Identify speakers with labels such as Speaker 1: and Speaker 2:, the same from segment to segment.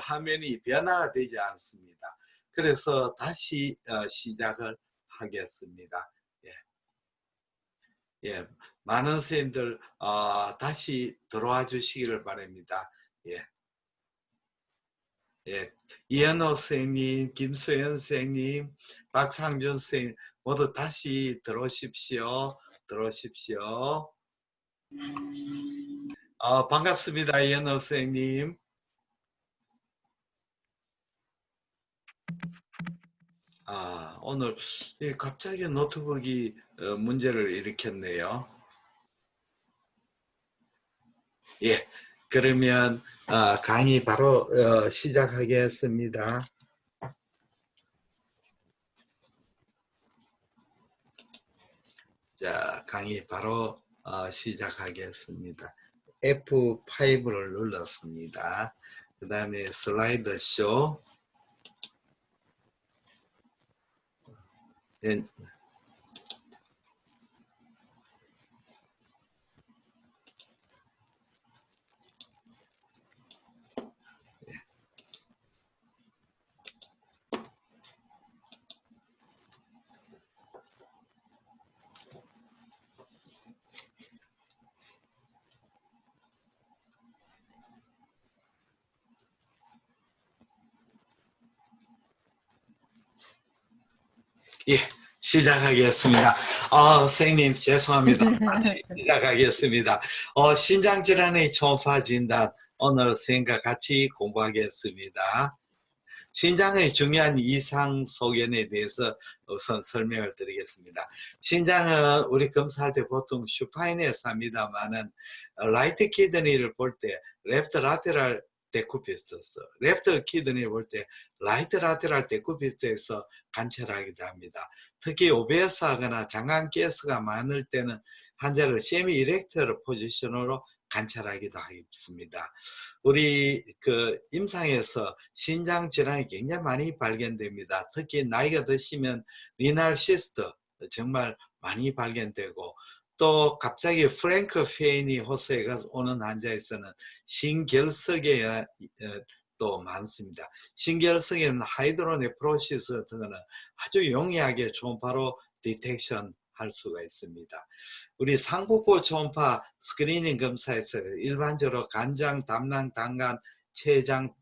Speaker 1: 화면이 변화가 되지 않습니다. 그래서 다시 시작을 하겠습니다. 예. 예. 많은 선생님들 다시 들어와 주시기를 바랍니다. 예. 예. 이현호 선생님, 김소연 선생님, 박상준 선생님 모두 다시 들어오십시오. 들어오십시오. 반갑습니다. 이현호 선생님. 오늘 갑자기 노트북이 문제를 일으켰네요. 예, 그러면 강의 바로 시작하겠습니다. 자, 강의 바로 시작하겠습니다. F5를 눌렀습니다. 그 다음에 슬라이드 쇼. 예, 시작하겠습니다. 선생님 죄송합니다. 다시 시작하겠습니다. 신장질환의 초음파 진단 오늘 선생님과 같이 공부하겠습니다. 신장의 중요한 이상 소견에 대해서 우선 설명을 드리겠습니다. 신장은 우리 검사할 때 보통 슈파인에서 합니다만은 라이트 키드니를 볼 때 레프트 라테랄 데쿠피스트에서 레프트 키드니를 볼 때 라이트 라테랄 데쿠피스트에서 관찰하기도 합니다. 특히 오베스 하거나 장관가스가 많을 때는 환자를 세미 이렉트 포지션으로 관찰하기도 하겠습니다. 우리 임상에서 신장 질환이 굉장히 많이 발견됩니다. 특히 나이가 드시면 리날 시스트 정말 많이 발견되고 또 갑자기 프랭크 페이니 호소에 오는 환자에서는 신결석에 또 많습니다. 신결석에는 하이드로네프로시스 같은 거는 아주 용이하게 초음파로 디텍션 할 수가 있습니다. 우리 상복부 초음파 스크리닝 검사에서 일반적으로 간장, 담낭, 당간, 췌장,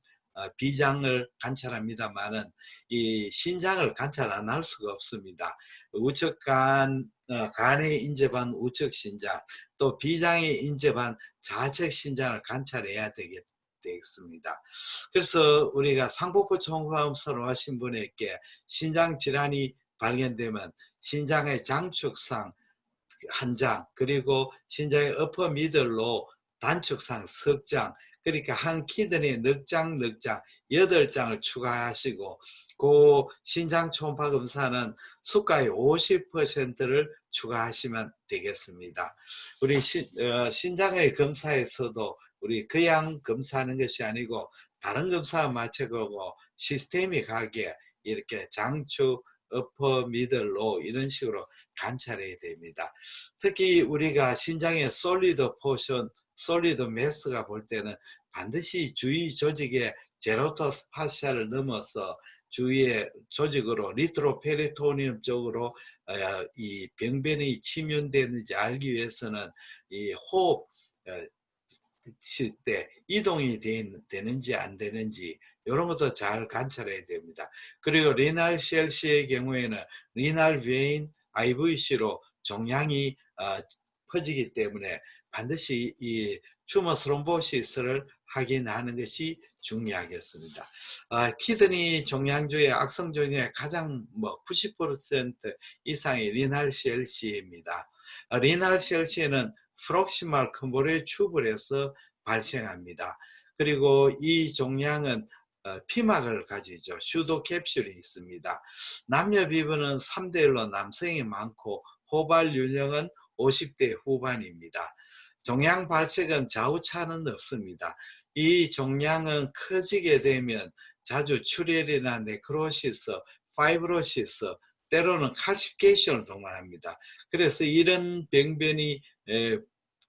Speaker 1: 비장을 관찰합니다만은 이 신장을 관찰 안 할 수가 없습니다. 우측간 간에 인접한 우측 신장, 또 비장에 인접한 좌측 신장을 관찰해야 되겠습니다. 그래서 우리가 상복부 초음파 검사를 하신 분에게 신장 질환이 발견되면 신장의 장축상 한 장, 그리고 신장의 어퍼 미들로 단축상 석 장, 그러니까 한 키드니에 넉 장, 8장을 추가하시고 그 신장 초음파 검사는 수가의 50%를 추가하시면 되겠습니다. 우리 신장의 검사에서도 우리 그냥 검사하는 것이 아니고 다른 검사와 맞춰보고 시스테믹하게 이렇게 장축, 어퍼, 미들로 이런 식으로 관찰해야 됩니다. 특히 우리가 신장의 솔리드 포션, 솔리드 매스가 볼 때는 반드시 주위 조직의 제로토스 파시아를 넘어서 주위의 조직으로 리트로페리토니움 쪽으로 이 병변이 침윤되는지 알기 위해서는 이 호흡 칠 때 이동이 되는지 안 되는지 이런 것도 잘 관찰해야 됩니다. 그리고 리날 CLC의 경우에는 리날 베인 IVC로 종양이 퍼지기 때문에 반드시 이 튜머 스롬보시스를 확인하는 것이 중요하겠습니다. 키드니 종양 중에 악성 종양의 가장 90% 이상이 리날 CLC입니다. 리날 CLC는 프록시말 컨볼의 튜브에서 발생합니다. 그리고 이 종양은 피막을 가지죠. 슈도 캡슐이 있습니다. 남녀 비율은 3대1로 남성이 많고 호발 연령은 50대 후반입니다. 종양 발색은 좌우차는 없습니다. 이 종양은 커지게 되면 자주 출혈이나 네크로시스, 파이브로시스, 때로는 칼시피케이션을 동반합니다. 그래서 이런 병변이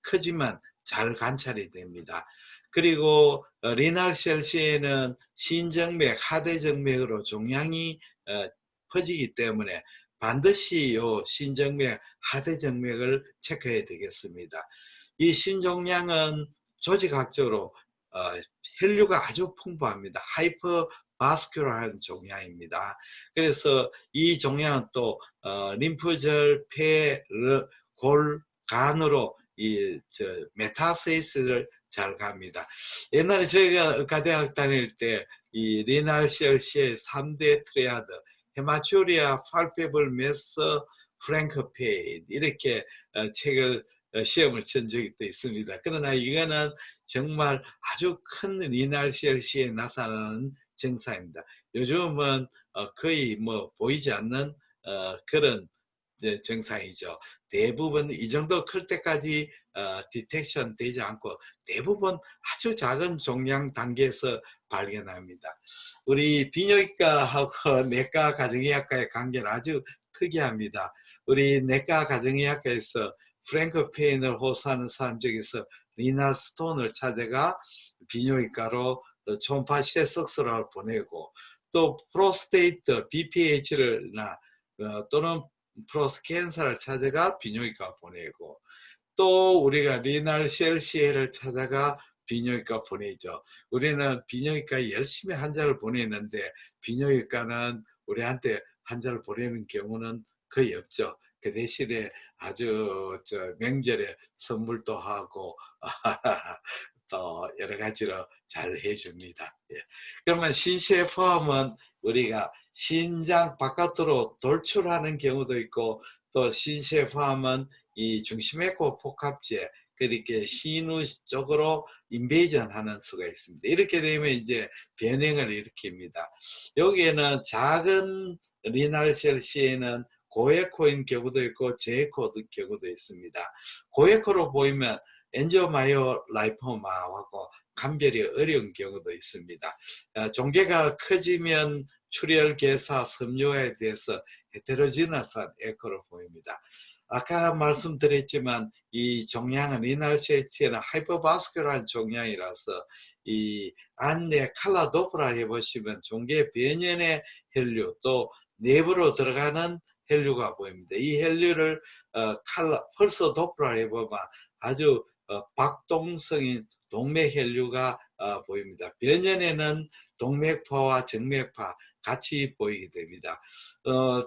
Speaker 1: 크지만 잘 관찰이 됩니다. 그리고 리날 셀시에는 신정맥, 하대정맥으로 종양이 퍼지기 때문에 반드시 요 신정맥, 하대정맥을 체크해야 되겠습니다. 이 신종양은 조직학적으로 혈류가 아주 풍부합니다. 하이퍼 바스큘러한 종양입니다. 그래서 이 종양은 또 림프절, 폐, 골, 간으로 이 메타세이스를 잘 갑니다. 옛날에 저희가 의과대학 다닐 때 이 리날 셀시의 3대 트레아드, 헤마츄리아, 팔페블, 메스, 프랭크페인 이렇게 책을 시험을 친 적이 또 있습니다. 그러나 이거는 정말 아주 큰 리날 셀시에 나타나는 증상입니다. 요즘은 거의 뭐 보이지 않는 그런 증상이죠. 대부분 이 정도 클 때까지 디텍션 되지 않고 대부분 아주 작은 종양 단계에서 발견합니다. 우리 비뇨기과하고 내과 가정의학과의 관계는 아주 특이합니다. 우리 내과 가정의학과에서 프랭크 페인을 호소하는 사람 중에서 리날 스톤을 찾아가 비뇨기과로 초음파 셰석스를 보내고 또 프로스테이트 BPH를 또는 프로스캔서를 찾아가 비뇨기과 보내고 또 우리가 리날 셀시에를 찾아가 비뇨기과 보내죠. 우리는 비뇨기과에 열심히 환자를 보내는데 비뇨기과는 우리한테 환자를 보내는 경우는 거의 없죠. 그 대신에 아주 명절에 선물도 하고 또 여러 가지로 잘 해줍니다. 예. 그러면 신시의 포함은 우리가 신장 바깥으로 돌출하는 경우도 있고 또 신시의 포함은 이 중심에코 복합체 그렇게 신우 쪽으로 인베이전 하는 수가 있습니다. 이렇게 되면 이제 변형을 일으킵니다. 여기에는 작은 리날셀 시에는 고에코인 경우도 있고 제에코 경우도 있습니다. 고에코로 보이면 엔지오마이오라이포마하고 감별이 어려운 경우도 있습니다. 종괴가 커지면 출혈, 괴사, 섬유화에 대해서 헤테로지너스한 에코를 보입니다. 아까 말씀드렸지만 이 종양은 리날셀시에는 하이퍼바스큘러한 종양이라서 이 안내 칼라 도프라 해보시면 종괴 변연의 혈류 또 내부로 들어가는 혈류가 보입니다. 이 혈류를 펄스 도프라 해보면 아주 박동성인 동맥 혈류가 보입니다. 변연에는 동맥파와 정맥파 같이 보이게 됩니다.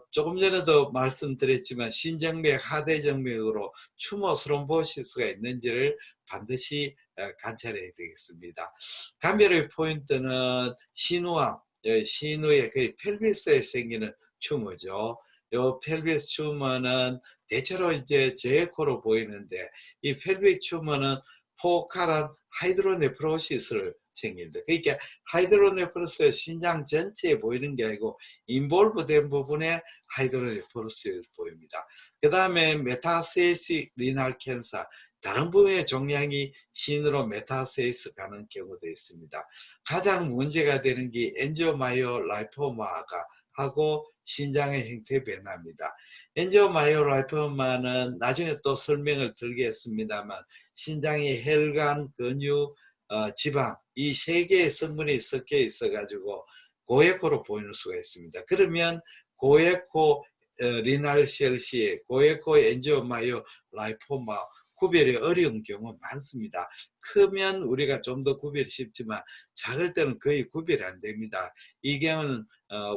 Speaker 1: 조금 전에도 말씀드렸지만 신정맥, 하대정맥으로 추모 스롬보시스가 있는지를 반드시 관찰해야 되겠습니다. 감별의 포인트는 신우암, 신우의 거의 펠비스에 생기는 튜머죠. 요 펠비스 튜머는 대체로 이제 제에코로 보이는데 이 펠빅 튜머는 포칼한 하이드로네프로시스를 생깁니다. 그러니까 하이드로네프로스가 신장 전체에 보이는 게 아니고 인볼브된 부분에 하이드로네프로스가 보입니다. 그 다음에 메타세이식 리날 캔서 다른 부분의 종양이 신으로 메타세이스 가는 경우도 있습니다. 가장 문제가 되는 게 엔지오마이오라이포마가 하고 신장의 형태 변화입니다. 엔지오마이오라이포마는 나중에 또 설명을 드리겠습니다만 신장의 혈관, 근육, 지방 이 세 개의 성분이 섞여 있어 가지고 고에코로 보이는 수가 있습니다. 그러면 고에코 리날셀시에 고에코 엔지오마이오라이포마 구별이 어려운 경우 많습니다. 크면 우리가 좀 더 구별이 쉽지만 작을 때는 거의 구별이 안 됩니다. 이 경우는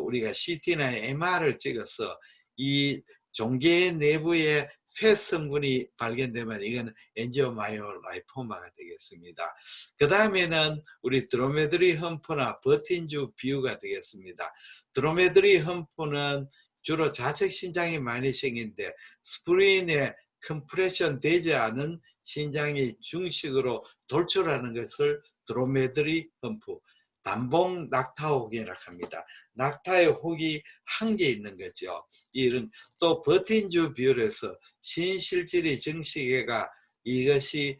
Speaker 1: 우리가 CT나 MR을 찍어서 이 종괴 내부에 폐 성분이 발견되면 이건 엔지오마이오라이포마가 되겠습니다. 그 다음에는 우리 드로메드리 험프나 버틴주 비유가 되겠습니다. 드로메드리 험프는 주로 좌측 신장이 많이 생긴데 스프린에 컴프레션 되지 않은 신장이 중식으로 돌출하는 것을 드로메드리 험프, 단봉 낙타혹이라고 합니다. 낙타의 혹이 한 개 있는 거죠. 이런 또 버틴주 비율에서 신실질이 정식해가 이것이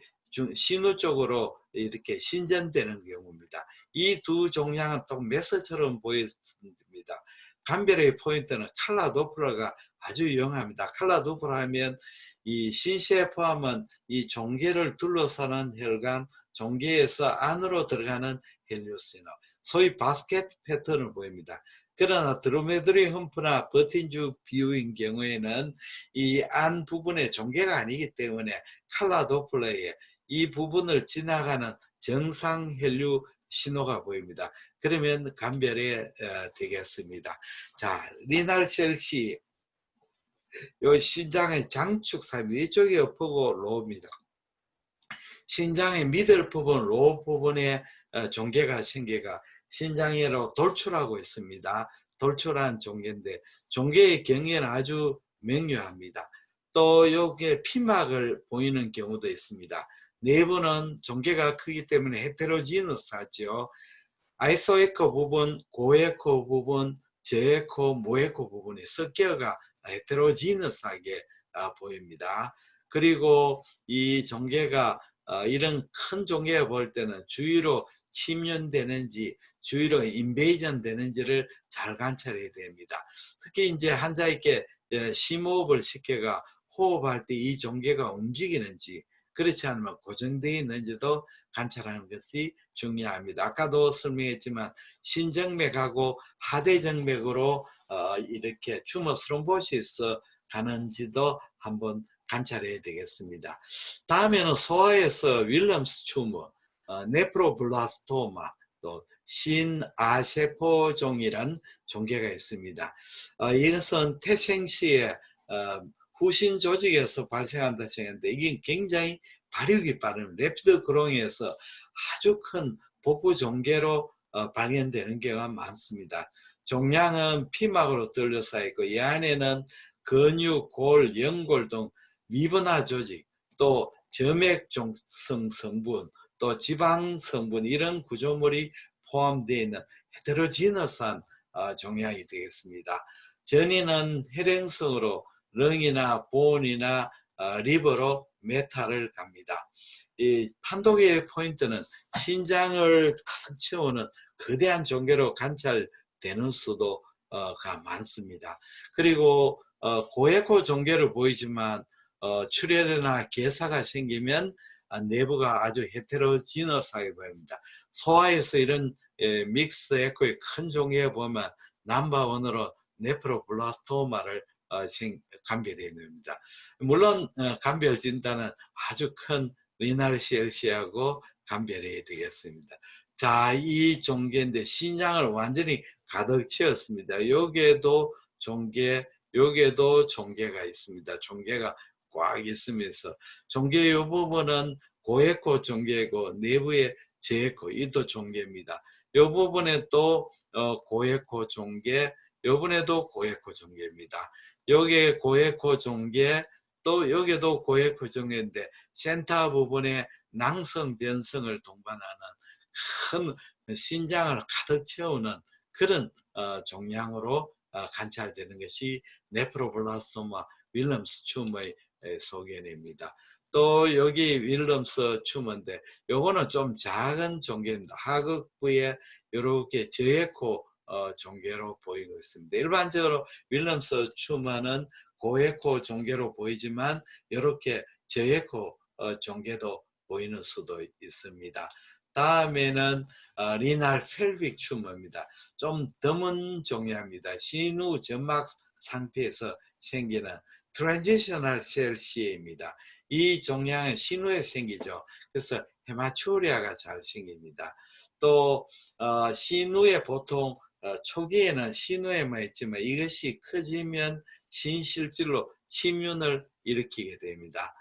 Speaker 1: 신우 쪽으로 이렇게 신전되는 경우입니다. 이 두 종양은 또 메스처럼 보였습니다. 감별의 포인트는 칼라 도플러가 아주 유용합니다. 칼라 도플러 하면 이 신시에 포함은 이 종괴를 둘러싸는 혈관 종괴에서 안으로 들어가는 헬륨 신호, 소위 바스켓 패턴을 보입니다. 그러나 드로메드리 흠프나 버틴주 비유인 경우에는 이 안 부분에 종괴가 아니기 때문에 칼라 도플러에 이 부분을 지나가는 정상 헬륨 신호가 보입니다. 그러면 감별이 되겠습니다. 자, 리날 셀시, 요 신장의 장축 사입 이쪽이 어프고 로우입니다. 신장의 미들 부분, 로우 부분에 종괴가 생겨가 신장으로 돌출하고 있습니다. 돌출한 종괴인데 종괴의 경계는 아주 명료합니다. 또 여기에 피막을 보이는 경우도 있습니다. 내부는 종괴가 크기 때문에 헤테로지너스하죠. 아이소에코 부분, 고에코 부분, 저에코, 모에코 부분이 섞여가 헤테로지너스하게 보입니다. 그리고 이 종괴가 이런 큰 종괴가 볼 때는 주위로 침륜되는지 주위로 인베이전 되는지를 잘 관찰해야 됩니다. 특히 이제 환자에게 심호흡을 시켜가 호흡할 때 이 종괴가 움직이는지 그렇지 않으면 고정되어 있는지도 관찰하는 것이 중요합니다. 아까도 설명했지만 신정맥하고 하대정맥으로 이렇게 튜머 스롬보시스 가는지도 한번 관찰해야 되겠습니다. 다음에는 소아에서 윌럼스 튜머, 네프로블라스토마, 또 신아세포종이란 종괴가 있습니다. 이것은 태생시에 후신 조직에서 발생한다 했는데 이게 굉장히 발육이 빠른 래피드 그로잉에서 아주 큰 복부 종괴로 발견되는 경우가 많습니다. 종양은 피막으로 둘러싸여 있고 이 안에는 근육, 골, 연골 등 미분화 조직, 또 점액종성 성분, 또 지방 성분 이런 구조물이 포함되어 있는 헤테로지너스한 종양이 되겠습니다. 전이는 혈행성으로 렁이나 본이나 리버로 메타를 갑니다. 이 판독의 포인트는 신장을 가득 채우는 거대한 종괴로 관찰되는 수도가 많습니다. 그리고 고에코 종괴를 보이지만 출혈이나 괴사가 생기면 내부가 아주 헤테로지너스하게 보입니다. 소아에서 이런 믹스 에코의 큰 종괴에 보면 넘버원으로 네프로블라스토마를 감별해야 됩니다. 물론 감별 진단은 아주 큰 리날 CLC하고 감별해야 되겠습니다. 자, 이 종괴인데 신장을 완전히 가득 채웠습니다. 여기에도 종괴, 여기에도 종괴가 있습니다. 종괴가 꽉 있으면서 종괴 이 부분은 고에코 종괴고 내부에 저에코 이도 종괴입니다. 이 부분에 또 고에코 종괴, 요번에도 고에코 종괴입니다. 여기에 고에코 종괴, 또 여기도 고에코 종괴인데 센터 부분에 낭성 변성을 동반하는 큰 신장을 가득 채우는 그런 종양으로 관찰되는 것이 네프로블라스토마 윌럼스 튜머의 소견입니다. 또 여기 윌럼스 튜머인데 요거는 좀 작은 종괴입니다. 하극부에 이렇게 저에코 종괴로 보이고 있습니다. 일반적으로 윌럼스 튜머는 고에코 종괴로 보이지만 이렇게 저에코 종괴도 보이는 수도 있습니다. 다음에는 리날 펠빅 튜머입니다. 좀 드문 종양입니다. 신우 점막 상태에서 생기는 트랜지셔널 셀 CA입니다. 이 종양은 신우에 생기죠. 그래서 헤마추리아가 잘 생깁니다. 또 신우에 보통 초기에는 신우에만 있지만 이것이 커지면 신실질로 침륜을 일으키게 됩니다.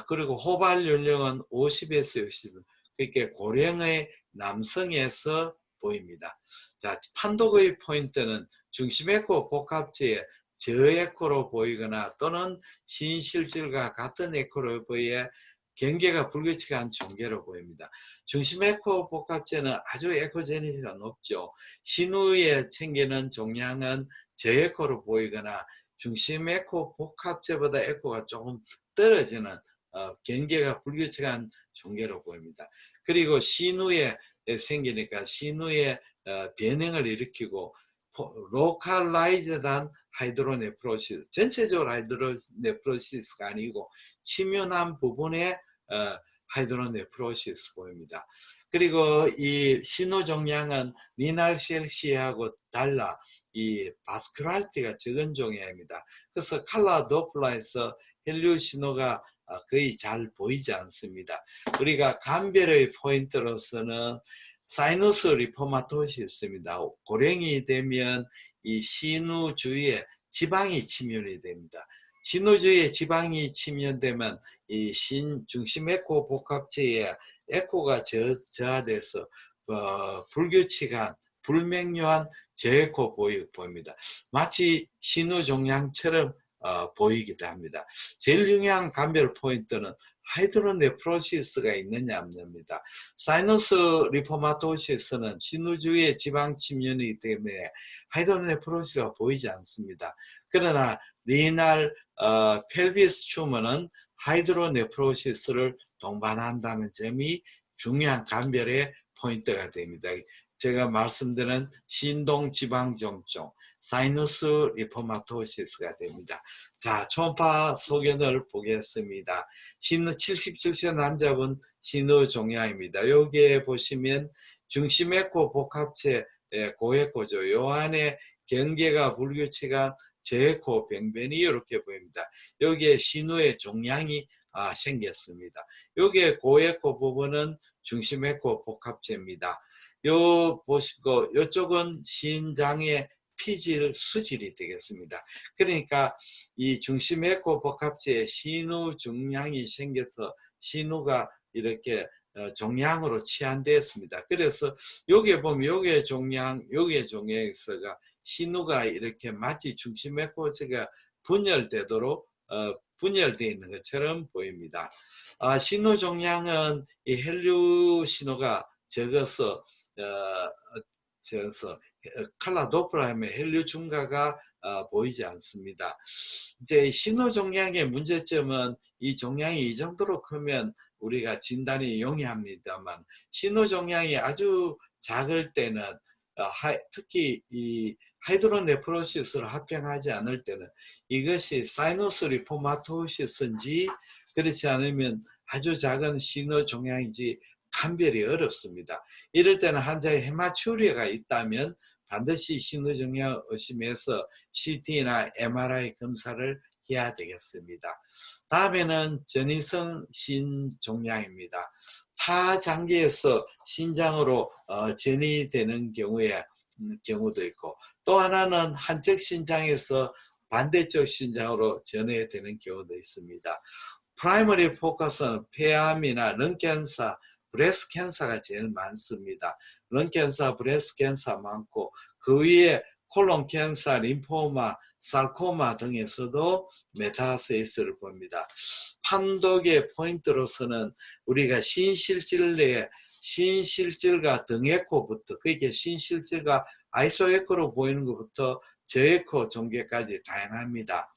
Speaker 1: 그리고 호발 연령은 50에서 60, 그러니까 고령의 남성에서 보입니다. 자, 판독의 포인트는 중심에코 복합체의 저에코로 보이거나 또는 신실질과 같은 에코로 보여 경계가 불규칙한 종괴로 보입니다. 중심 에코 복합체는 아주 에코제니티가 높죠. 신우에 챙기는 종양은 저에코로 보이거나 중심 에코 복합체보다 에코가 조금 떨어지는 경계가 불규칙한 종괴로 보입니다. 그리고 신우에 생기니까 신우에 변형을 일으키고 로컬라이즈한 하이드로네프로시스, 전체적으로 하이드로네프로시스가 아니고 침륜한 부분에 하이드로네프로시스 보입니다. 그리고 이 신호종양은 리날 CLC하고 달라 이 바스큘라리티가 적은 종양입니다. 그래서 칼라 도플러에서 혈류 신호가 거의 잘 보이지 않습니다. 우리가 감별의 포인트로서는 사이너스 리포마토시스입니다. 고령이 되면 이 신우 주위에 지방이 침연이 됩니다. 신우 주위에 지방이 침연되면 이 중심 에코 복합체에 에코가 저하돼서 불규칙한 불명료한 저에코 보입니다. 마치 신우 종양처럼 보이기도 합니다. 제일 중요한 감별 포인트는 하이드로네프로시스가 있느냐 없느냐입니다. 사이너스 리포마토시스는 신우 주위에 지방 침연이기 때문에 하이드로네프로시스가 보이지 않습니다. 그러나 리날 펠비스 튜머는 하이드로네프로시스를 동반한다는 점이 중요한 감별의 포인트가 됩니다. 제가 말씀드린 신동지방종종, 사이너스 리포마토시스가 됩니다. 자, 초음파 소견을 보겠습니다. 77세 남자분 신우종양입니다. 여기에 보시면 중심에코 복합체 고에코죠. 요 안에 경계가 불규칙한 저에코 병변이 이렇게 보입니다. 여기에 신우의 종양이 생겼습니다. 여기에 고에코 부분은 중심에코 복합체입니다. 요 보시고 요쪽은 신장의 피질 수질이 되겠습니다. 그러니까 이 중심에코 복합체에 신우 종양이 생겨서 신우가 이렇게 종양으로 치환되었습니다. 그래서 여기에 보면 여기에 종양, 여기에 종양에서가 신우가 이렇게 마치 중심에코체가 분열되도록 분열되어 있는 것처럼 보입니다. 신우 종양은 이 혈류 신호가 적어서 칼라 도플러의 혈류 증가가 보이지 않습니다. 이제 신호 종양의 문제점은 이 종양이 이 정도로 크면 우리가 진단이 용이합니다만 신호 종양이 아주 작을 때는 특히 이 하이드로네프로시스를 합병하지 않을 때는 이것이 사이너스 리포마토시스인지 그렇지 않으면 아주 작은 신호 종양인지 감별이 어렵습니다. 이럴 때는 환자의 헤마츄리아가 있다면 반드시 신우종양 의심해서 CT나 MRI 검사를 해야 되겠습니다. 다음에는 전이성 신종양입니다. 타장기에서 신장으로 전이되는 경우도 있고 또 하나는 한쪽 신장에서 반대쪽 신장으로 전이되는 경우도 있습니다. 프라이머리 포커스는 폐암이나 런캔서, 브레스트 캔서가 제일 많습니다. 런캔서, 브레스트 캔서 많고 그 위에 콜론 캔서, 림포마, 살코마 등에서도 메타세이스를 봅니다. 판독의 포인트로서는 우리가 신실질내에 신실질과 등에코부터 그게 신실질과 아이소에코로 보이는 것부터 저에코 종괴까지 다양합니다.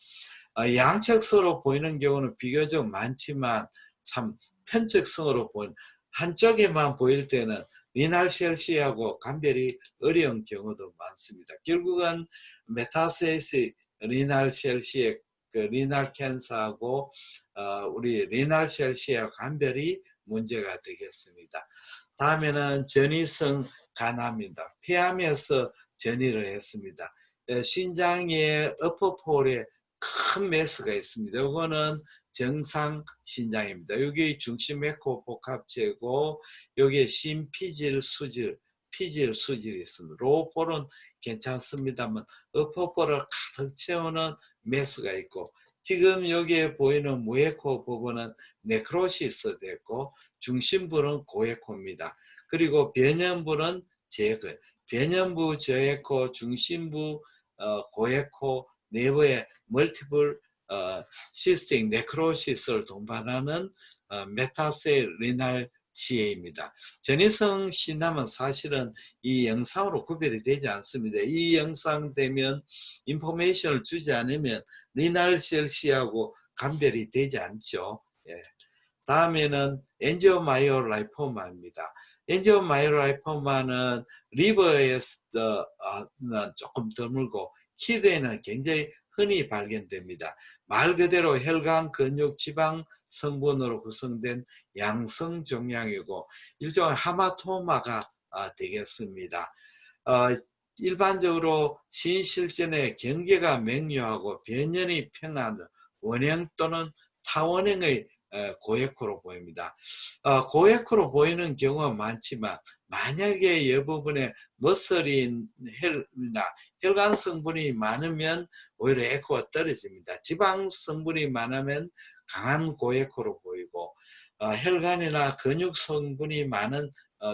Speaker 1: 양측성으로 보이는 경우는 비교적 많지만 참 편측성으로 보이는 한쪽에만 보일 때는 리날 셀시하고 감별이 어려운 경우도 많습니다. 결국은 메타세이스 리날 셀시의 그 리날 캔서하고 우리 리날 셀시와 감별이 문제가 되겠습니다. 다음에는 전이성 간암입니다. 폐암에서 전이를 했습니다. 신장의 어퍼폴에 큰 메스가 있습니다. 이거는 정상 신장입니다. 여기 중심 에코 복합체고 여기에 심피질 수질, 피질 수질이 있습니다. 로우폴은 괜찮습니다만 어퍼폴을 가득 채우는 메스가 있고 지금 여기에 보이는 무에코 부분은 네크로시스 됐고 중심부는 고에코입니다. 그리고 변연부는 저에코, 변연부 저에코, 중심부 고에코, 내부에 멀티플 시스틱 네크로시스를 동반하는 메타셀 리날 CA입니다. 전이성 신암은 사실은 이 영상으로 구별이 되지 않습니다. 이 영상 되면 인포메이션을 주지 않으면 리날 셀시하고 감별이 되지 않죠. 예. 다음에는 엔지오마이오라이포마입니다. 엔지오마이오라이포마는 리버에서는 조금 드물고 키드에는 굉장히 흔히 발견됩니다. 말 그대로 혈관, 근육, 지방 성분으로 구성된 양성 종양이고 일종의 하마토마가 되겠습니다. 일반적으로 신실전의 경계가 명료하고 변연이 평한 원형 또는 타원형의 고액호로 보입니다. 고액호로 보이는 경우가 많지만 만약에 이 부분에 머슬이나 혈관 성분이 많으면 오히려 에코가 떨어집니다. 지방 성분이 많으면 강한 고에코로 보이고 혈관이나 근육 성분이 많은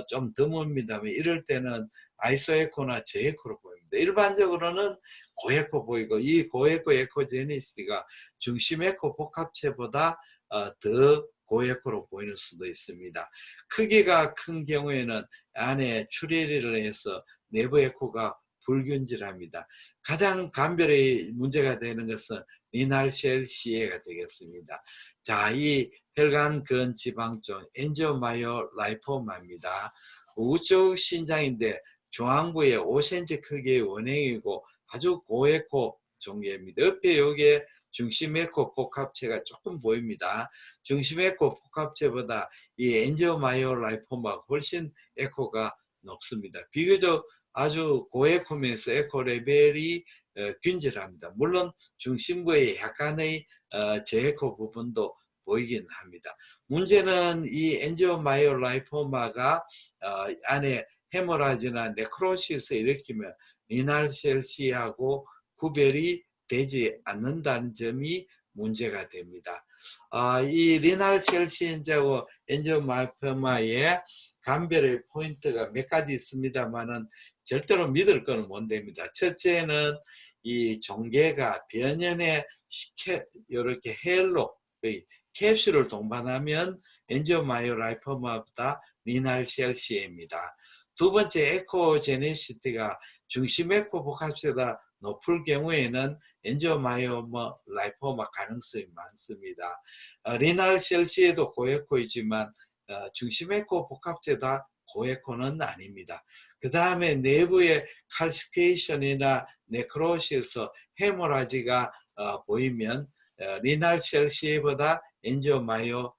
Speaker 1: 좀 드뭅니다만 이럴 때는 아이소에코나 저에코로 보입니다. 일반적으로는 고에코 보이고 이 고에코 에코제니시가 중심 에코 복합체보다 더 고에코로 보이는 수도 있습니다. 크기가 큰 경우에는 안에 출혈을 해서 내부 에코가 불균질합니다. 가장 감별의 문제가 되는 것은 리날셀 시에가 되겠습니다. 자, 이 혈관 근지방종 엔지오마이오 라이포마입니다. 우측 신장인데 중앙부에 5cm 크기의 원형이고 아주 고에코 종류입니다. 옆에 여기에 중심 에코 복합체가 조금 보입니다. 중심 에코 복합체보다 이 엔지오마이오 라이포마가 훨씬 에코가 높습니다. 비교적 아주 고에코면서 에코 레벨이 균질합니다. 물론 중심부에 약간의 저에코 부분도 보이긴 합니다. 문제는 이 엔지오마이오라이포마가 안에 헤모라지나 네크로시스 일으키면 리날셀시하고 구별이 되지 않는다는 점이 문제가 됩니다. 이 리날셀시하고 엔지오마이오마의 감별의 포인트가 몇 가지 있습니다만은 절대로 믿을 거는 못 됩니다. 첫째는 이 종괴가 변연의 이렇게 헬로 캡슐을 동반하면 엔지오마이오라이포마보다 리날셀시입니다. 두 번째 에코제네시티가 중심 에코 복합체보다 높을 경우에는 엔지오마이오라이포마 가능성이 많습니다. 리날셀시에도 고에코이지만 중심 에코 복합체다 고에코는 아닙니다. 그 다음에 내부의 칼시피케이션이나 네크로시스, 헤모라지가 보이면 리날셀시보다 엔지오마이오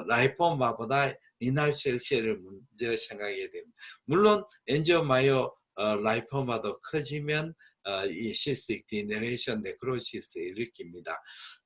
Speaker 1: 라이포마보다 리날셀시를 문제를 생각하게 됩니다. 물론 엔지오마이오 라이포마도 커지면 이 시스틱 디네레이션 네크로시스를 일으킵니다.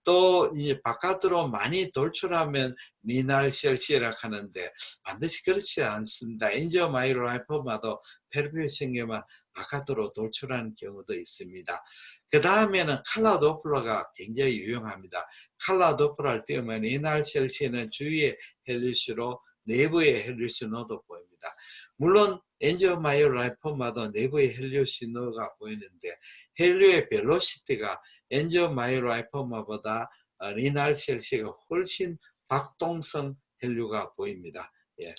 Speaker 1: 또 이제 바깥으로 많이 돌출하면 리날셀시라고 하는데 반드시 그렇지 않습니다. 엔지오마이오 라이포마도 페르비오신경만 바깥으로 돌출하는 경우도 있습니다. 그 다음에는 칼라 도플러가 굉장히 유용합니다. 칼라 도플러를 띄우면 리날셀시는 주위의 헬리시로 내부의 헬리시노도 보입니다. 물론 엔지오마이오라이포마도 내부의 헬리오시노가 보이는데 헬리오의 벨로시티가 엔지오마이오라이포마보다 리날셀시가 훨씬 박동성 헬리오가 보입니다. 예.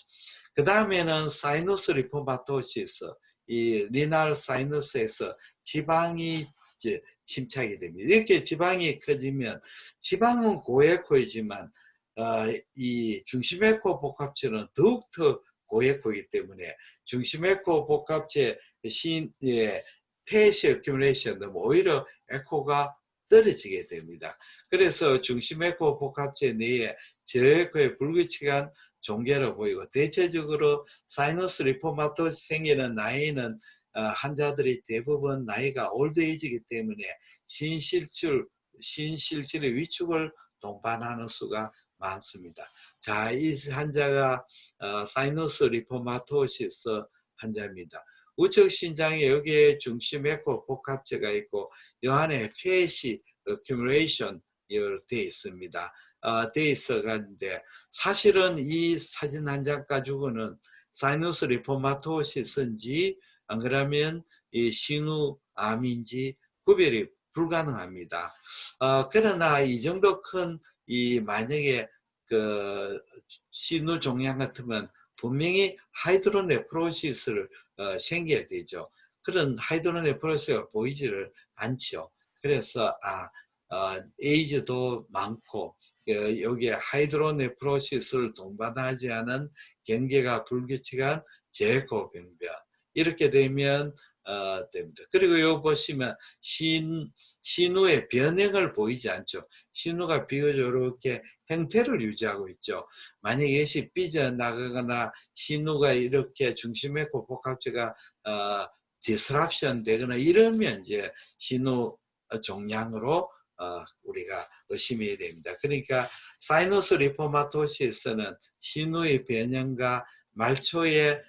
Speaker 1: 그 다음에는 사이너스 리포마토시스, 이 리날 사이너스에서 지방이 침착이 됩니다. 이렇게 지방이 커지면 지방은 고에코이지만 이 중심에코 복합체는 더욱더 고에코이기 때문에 중심에코 복합체 폐시 어큐뮬레이션 오히려 에코가 떨어지게 됩니다. 그래서 중심에코 복합체 내에 저에코의 불규칙한 종괴로 보이고 대체적으로 사이너스 리포마토시 생기는 나이는 환자들이 대부분 나이가 올드에이지이기 때문에 신실질의 위축을 동반하는 수가 많습니다. 자, 이 환자가 사이너스 리포마토시스 환자입니다. 우측 신장에 여기에 중심 에코 복합체가 있고 이 안에 폐시 어큐뮬레이션 되어 있습니다. 되어 있어가는데 사실은 이 사진 한 장 가지고는 사이너스 리포마토시스인지 안 그러면 이 신우암인지 구별이 불가능합니다. 그러나 이 정도 큰 이 만약에 그 신우 종양 같으면 분명히 하이드로네프로시스를 생겨야 되죠. 그런 하이드로네프로시스가 보이지를 않죠. 그래서 에이즈도 많고 여기에 하이드로네프로시스를 동반하지 않은 경계가 불규칙한 제코 병변 이렇게 되면 됩니다. 그리고 요 보시면 신우의 변형을 보이지 않죠. 신우가 비교적 이렇게 형태를 유지하고 있죠. 만약에 이것이 삐져나가거나 신우가 이렇게 중심에코 복합체가 디스럽션 되거나 이러면 이제 신우 종양으로 우리가 의심해야 됩니다. 그러니까 사이너스 리포마토시스는 신우의 변형과 말초의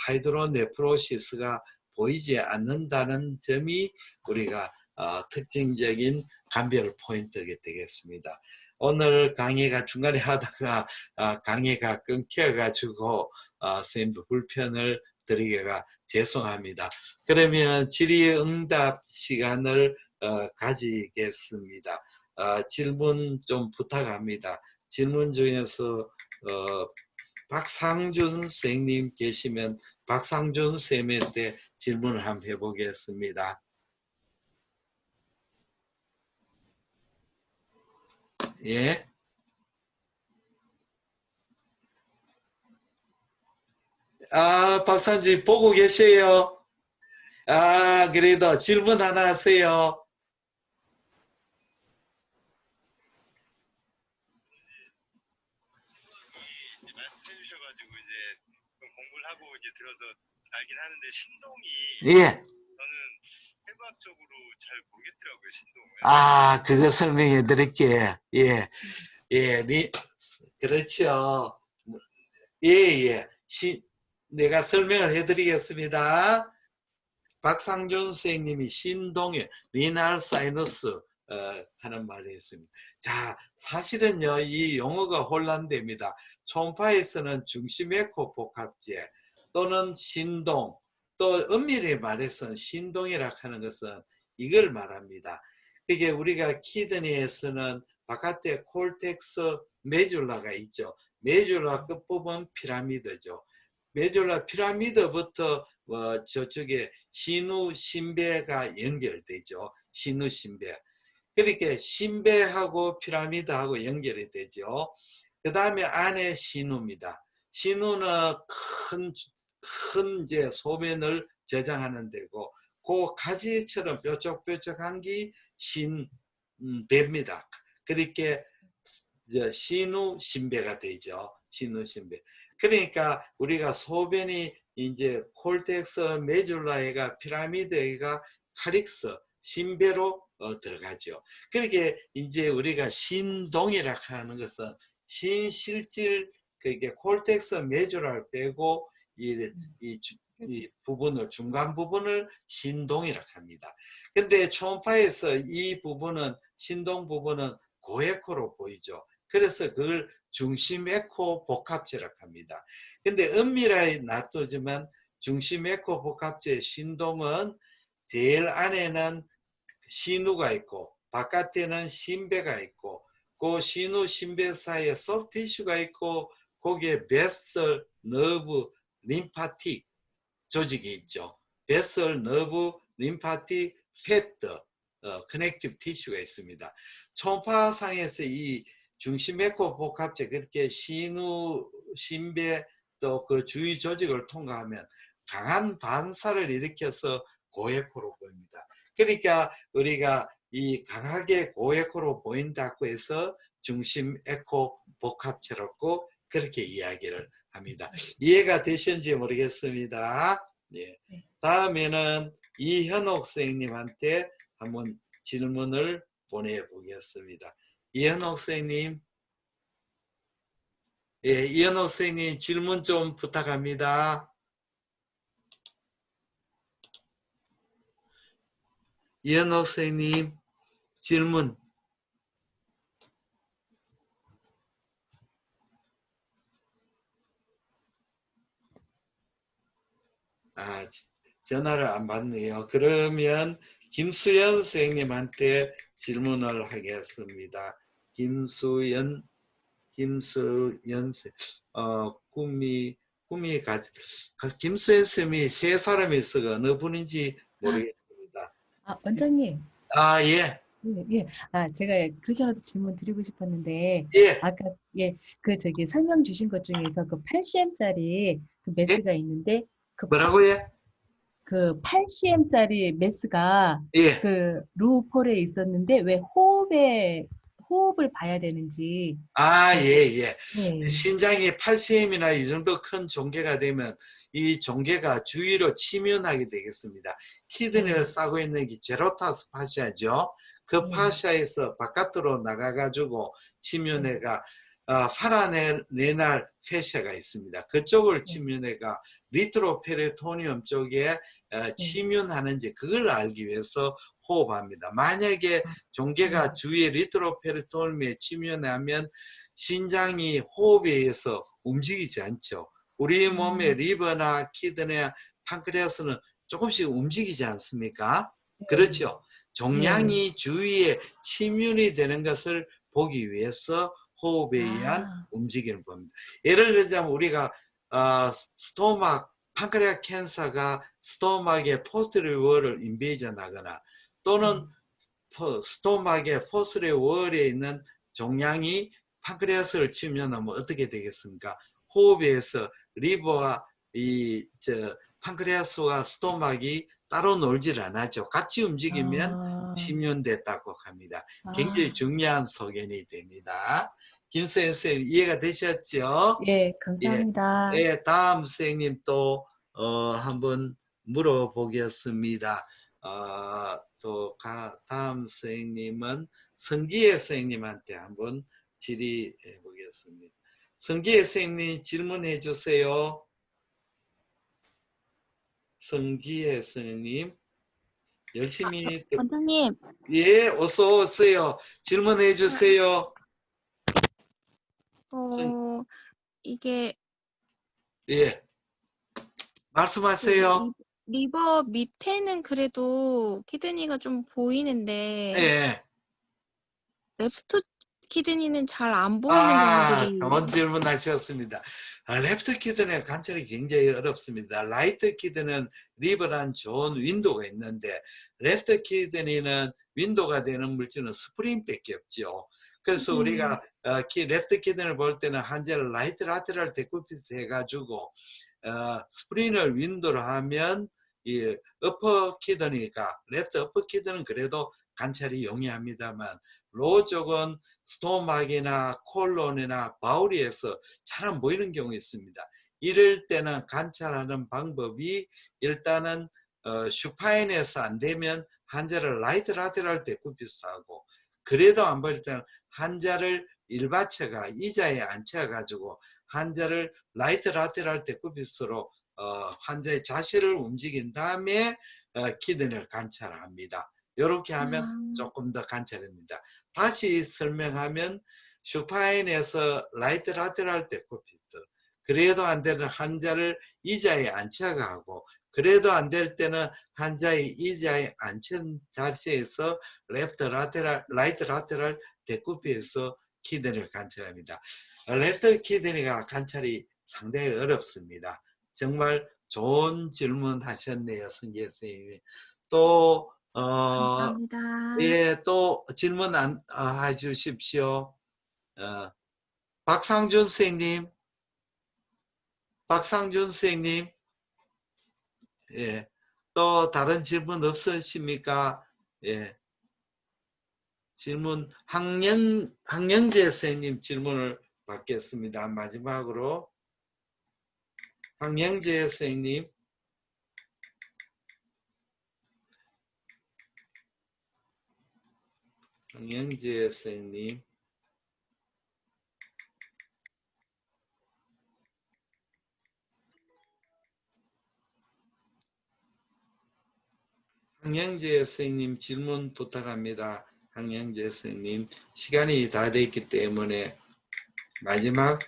Speaker 1: 하이드로네프로시스가 보이지 않는다는 점이 우리가 특징적인 감별 포인트가 되겠습니다. 오늘 강의가 중간에 하다가 강의가 끊겨가지고 선생님도 불편을 드리기가 죄송합니다. 그러면 질의응답 시간을 가지겠습니다. 질문 좀 부탁합니다. 질문 중에서 박상준 선생님 계시면 박상준 선생님한테 질문을 한번 해보겠습니다. 예. 박상준 보고 계세요? 그래도 질문 하나 하세요.
Speaker 2: 말씀해 주셔가지고 이제 공부를 하고 이제 들어서 알긴 하는데 신동이
Speaker 1: 예.
Speaker 2: 저는 해부학적으로 잘 모르겠더라고요, 신동을.
Speaker 1: 그거 설명해 드릴게요. 예. 예, 그렇죠. 예. 내가 설명을 해 드리겠습니다. 박상준 선생님이 신동의 리날 사이너스 하는 말을 했습니다. 자, 사실은요, 이 용어가 혼란됩니다. 초음파에서는 중심에코 복합제 또는 신동, 또 엄밀히 말해서 신동이라고 하는 것은 이걸 말합니다. 그게 우리가 키드니에서는 바깥에 콜텍스 메줄라가 있죠. 메줄라 끝부분 피라미드죠. 메줄라 피라미드부터 저쪽에 신우 신배가 연결되죠. 신우 신배. 그렇게 신배하고 피라미드하고 연결이 되죠. 그 다음에 안에 신우입니다. 신우는 큰 이제 소변을 저장하는 데고, 그 가지처럼 뾰족뾰족한 게 신배입니다. 그렇게 신우 신배가 되죠. 신우 신배. 그러니까 우리가 소변이 이제 콜텍스 메줄라에가 피라미드에가 카릭스 신배로 들어가죠. 그렇게 이제 우리가 신동이라고 하는 것은 신실질 그게 콜텍스 메줄라를 빼고 이 부분을 중간 부분을 신동이라고 합니다. 근데 초음파에서 이 부분은 신동 부분은 고에코로 보이죠. 그래서 그걸 중심 에코 복합제라고 합니다. 근데 엄밀하게 놔두지만 중심 에코 복합제 신동은 제일 안에는 신우가 있고 바깥에는 신배가 있고 그 신우 신배 사이에 소프티슈가 있고 거기에 베슬, 너브, 림파틱 조직이 있죠. 베슬, 너브, 림파틱, 페트, 커넥티브 티슈가 있습니다. 초음파상에서 이 중심 에코 복합체 그렇게 신우, 신배 또 그 주위 조직을 통과하면 강한 반사를 일으켜서 고에코로 보입니다. 그러니까 우리가 이 강하게 고에코로 보인다고 해서 중심 에코 복합체라고 그렇게 이야기를 합니다. 이해가 되셨는지 모르겠습니다. 예. 다음에는 이현옥 선생님한테 한번 질문을 보내보겠습니다. 이현옥 선생님. 예, 이현옥 선생님 질문 좀 부탁합니다. 이현옥 선생님 질문. 전화를 안 받네요. 그러면 김수연 선생님한테 질문을 하겠습니다. 김수연 김수연 쌤이 세 사람이 있어가 어느 분인지 모르겠습니다.
Speaker 3: 원장님.
Speaker 1: 예.
Speaker 3: 예. 제가 그러셔도 질문 드리고 싶었는데,
Speaker 1: 예.
Speaker 3: 아까, 설명 주신 것 중에서 그 8cm짜리 그 메스가 있는데,
Speaker 1: 뭐라고요?
Speaker 3: 그 8cm짜리 메스가
Speaker 1: 예.
Speaker 3: 그 루폴에 있었는데 왜 호흡을 봐야 되는지
Speaker 1: 아,
Speaker 3: 그
Speaker 1: 예, 예.
Speaker 3: 네.
Speaker 1: 신장이 8cm이나 이 정도 큰 종괴가 되면 이 종괴가 주위로 침윤하게 되겠습니다. 키드니를
Speaker 3: 네.
Speaker 1: 싸고 있는 게 제로타스 파시아죠. 그
Speaker 3: 네.
Speaker 1: 파시아에서 바깥으로 나가가지고
Speaker 3: 네.
Speaker 1: 침윤회가 파라레날 페시아가 있습니다. 그쪽을
Speaker 3: 네.
Speaker 1: 침윤회가 리트로페리토니움 쪽에
Speaker 3: 네.
Speaker 1: 침윤하는지 그걸 알기 위해서 호흡합니다. 만약에
Speaker 3: 아,
Speaker 1: 종괴가
Speaker 3: 네.
Speaker 1: 주위에 리트로페리토니움에 침윤하면 신장이 호흡에 의해서 움직이지 않죠. 우리 몸의
Speaker 3: 음,
Speaker 1: 리버나 키드니나 판크레아스는 조금씩 움직이지 않습니까?
Speaker 3: 네.
Speaker 1: 그렇죠.
Speaker 3: 네.
Speaker 1: 종양이 주위에 침윤이 되는 것을 보기 위해서 호흡에 의한
Speaker 3: 아,
Speaker 1: 움직임을 봅니다. 예를 들자면 우리가 스토막 판크레아 캔서가 스토막의 포스트리어를 인베이전 하거나 또는
Speaker 3: 네.
Speaker 1: 스토막의 포스트리어에 있는 종양이 판크레아스를 침면하면 어떻게 되겠습니까? 호흡에 의해서 리버와 판크레아스와 스토막이 따로 놀질 않았죠. 같이 움직이면
Speaker 3: 아,
Speaker 1: 침륜됐다고 합니다. 굉장히
Speaker 3: 아,
Speaker 1: 중요한 소견이 됩니다. 김수현 선생님 이해가 되셨죠?
Speaker 3: 예,
Speaker 1: 예.
Speaker 3: 감사합니다.
Speaker 1: 예, 다음 선생님 또 한번 물어보겠습니다. 다음 선생님은 성기혜 선생님한테 한번 질의해 보겠습니다. 성기혜 선생님 질문해 주세요. 성기혜 선생님 열심히
Speaker 4: 원장님,
Speaker 1: 예, 어서 오세요. 질문해 주세요. 성,
Speaker 4: 어, 이게
Speaker 1: 예,
Speaker 4: 그
Speaker 1: 말씀하세요.
Speaker 4: 리버 밑에는 그래도 키드니가 좀 보이는데
Speaker 1: 예.
Speaker 4: 레프트 키드니는 잘 안 보이는 경우들이
Speaker 1: 좋은 질문 하셨습니다. 레프트 키드는 관찰이 굉장히 어렵습니다. 라이트 키드는 리버란 좋은 윈도가 있는데, 레프트 키드니는 윈도가 되는 물질은 스프링밖에 없죠. 그래서
Speaker 4: 네.
Speaker 1: 우리가 레프트 키드니를 볼 때는 한제를 라이트 라테럴 데쿠피스 해가지고 스프링을 윈도로 하면 이 어퍼 키드니가 레프트 어퍼 키드는 그래도 관찰이 용이합니다만 로우 쪽은 스토막이나 콜론이나 바우리에서 잘 안 보이는 경우가 있습니다. 이럴 때는 관찰하는 방법이 일단은 슈파인에서 안 되면 환자를 라이트 라테럴 데쿠피스하고 그래도 안 보일 때는 환자를 일받쳐가 의자에 앉혀가지고 환자를 라이트 라테럴 데쿠피스로 환자의 자세를 움직인 다음에 키드니를 관찰합니다. 이렇게 하면
Speaker 4: 아,
Speaker 1: 조금 더 관찰합니다. 다시 설명하면 슈파인에서 라이트 라테럴 데코피트 그래도 안 되는 환자를 의자에 앉혀가고 그래도 안 될 때는 환자의 의자에 앉힌 자세에서 라이트 라테럴 데코피에서 키드니를 관찰합니다. 레프트 키드니가 관찰이 상당히 어렵습니다. 정말 좋은 질문 하셨네요, 성재 선생님이. 또
Speaker 4: 감사합니다.
Speaker 1: 예, 또 질문 해주십시오. 어, 박상준 선생님, 박상준 선생님, 예, 또 다른 질문 없으십니까? 예, 질문 황영재 선생님 질문을 받겠습니다. 마지막으로 황영재 선생님, 황영재 선생님. 황영재 선생님 질문 부탁합니다. 황영재 선생님 시간이 다 됐기 때문에 마지막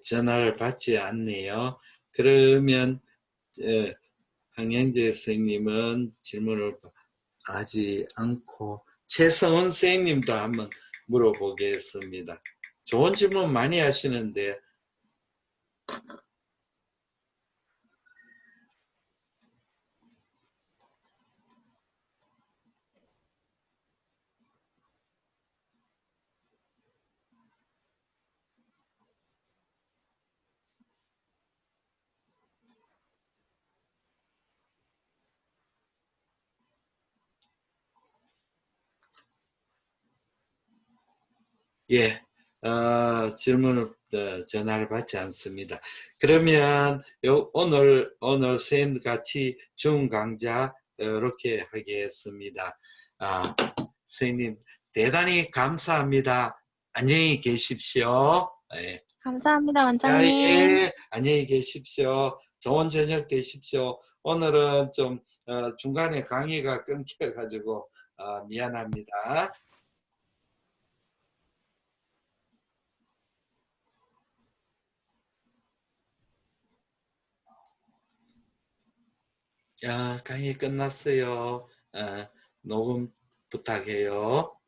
Speaker 1: 전화를 받지 않네요. 그러면 황영재 선생님은 질문을 하지 않고 최성훈 선생님도 한번 물어보겠습니다. 좋은 질문 많이 하시는데 예, 질문을 전화를 받지 않습니다. 그러면 오늘 선생님 같이 중 강좌 이렇게 하겠습니다. 선생님 대단히 감사합니다. 안녕히 계십시오. 예.
Speaker 4: 감사합니다,
Speaker 1: 야,
Speaker 4: 원장님.
Speaker 1: 예, 안녕히 계십시오. 좋은 저녁 되십시오. 오늘은 좀 중간에 강의가 끊겨가지고 미안합니다. 강의 끝났어요. 녹음 부탁해요.